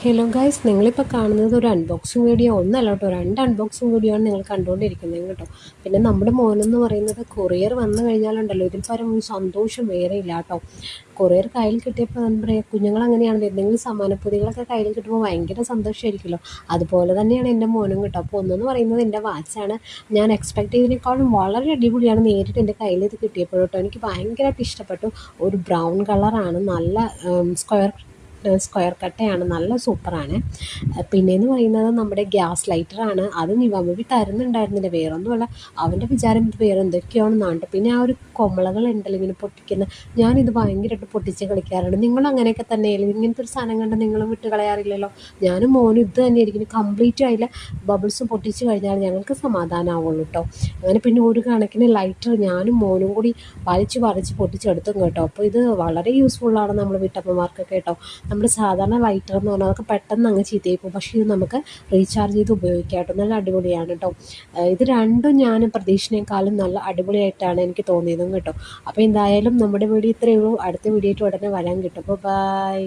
Hello guys, നിങ്ങളിപ്പോൾ കാണുന്നത് ഒരു അൺബോക്സിങ് വീഡിയോ ഒന്നല്ല കേട്ടോ, 2 അൺബോക്സിങ് വീഡിയോ ആണ് നിങ്ങൾ കണ്ടുകൊണ്ടിരിക്കുന്നത് കേട്ടോ. പിന്നെ നമ്മുടെ മോനെന്ന് പറയുന്നത് കൊറിയർ വന്നു കഴിഞ്ഞാലുണ്ടല്ലോ ഇതിൽ പരം ഒരു സന്തോഷം വേറെ ഇല്ല കേട്ടോ. കൊറിയർ കയ്യിൽ കിട്ടിയപ്പോൾ എന്താ പറയുക, കുഞ്ഞുങ്ങൾ അങ്ങനെയാണല്ലോ, എന്തെങ്കിലും സമ്മാനപ്പൊതികളൊക്കെ കയ്യിൽ കിട്ടുമ്പോൾ ഭയങ്കര സന്തോഷമായിരിക്കുമല്ലോ. അതുപോലെ തന്നെയാണ് എൻ്റെ മോനും കേട്ടോ. അപ്പോൾ ഒന്നെന്ന് പറയുന്നത് എൻ്റെ വാച്ചാണ്. ഞാൻ എക്സ്പെക്ട് ചെയ്തതിനേക്കാളും വളരെ അടിപൊളിയാണ് നേരിട്ട് എൻ്റെ കയ്യിൽ ഇത് കിട്ടിയപ്പോൾ കേട്ടോ. എനിക്ക് ഭയങ്കരമായിട്ട് ഇഷ്ടപ്പെട്ടു. ഒരു ബ്രൗൺ കളറാണ്, നല്ല സ്ക്വയർ കട്ടയാണ്, നല്ല സൂപ്പറാണ്. പിന്നെയെന്ന് പറയുന്നത് നമ്മുടെ ഗ്യാസ് ലൈറ്ററാണ്. അത് നിവാമി തരുന്നുണ്ടായിരുന്നില്ല, വേറൊന്നുമല്ല, അവൻ്റെ വിചാരം ഇത് വേറെ എന്തൊക്കെയാണെന്നാണ്. പിന്നെ ആ ഒരു കൊമളകൾ ഉണ്ടല്ലോ ഇങ്ങനെ പൊട്ടിക്കുന്ന, ഞാനിത് ഭയങ്കരമായിട്ട് പൊട്ടിച്ച് കളിക്കാറുണ്ട്. നിങ്ങളും അങ്ങനെയൊക്കെ തന്നെയല്ലേ? ഇങ്ങനത്തെ ഒരു സാധനം കണ്ട് നിങ്ങളും വിട്ട് കളയാറില്ലല്ലോ. ഞാനും മോനും ഇത് തന്നെയായിരിക്കും, കംപ്ലീറ്റ് ആയില്ല ബബിൾസ് പൊട്ടിച്ച് കഴിഞ്ഞാൽ ഞങ്ങൾക്ക് സമാധാനമാവുള്ളൂ കേട്ടോ. അങ്ങനെ പിന്നെ ഒരു കണക്കിന് ലൈറ്റർ ഞാനും മോനും കൂടി വലിച്ച് പൊട്ടിച്ചെടുത്തും കേട്ടോ. അപ്പോൾ ഇത് വളരെ യൂസ്ഫുള്ളാണ് നമ്മൾ വീട്ടമ്മമാർക്കൊക്കെ കേട്ടോ. നമ്മൾ സാധാരണ ലൈറ്റർ എന്ന് പറഞ്ഞാൽ അതൊക്കെ പെട്ടെന്ന് അങ്ങ് ചീത്തയായി പോകും, പക്ഷേ ഇത് നമുക്ക് റീചാർജ് ചെയ്ത് ഉപയോഗിക്കാം കേട്ടോ. നല്ല അടിപൊളിയാണ് കേട്ടോ. ഇത് രണ്ടും ഞാൻ പ്രതീക്ഷിച്ചതിനേക്കാളും നല്ല അടിപൊളിയായിട്ടാണ് എനിക്ക് തോന്നിയതും കേട്ടോ. അപ്പോൾ എന്തായാലും നമ്മുടെ വീഡിയോ ഇത്രയേ ഉള്ളൂ. അടുത്ത വീഡിയോ ആയിട്ട് ഉടനെ വരാൻ കിട്ടും. അപ്പോൾ ബൈ.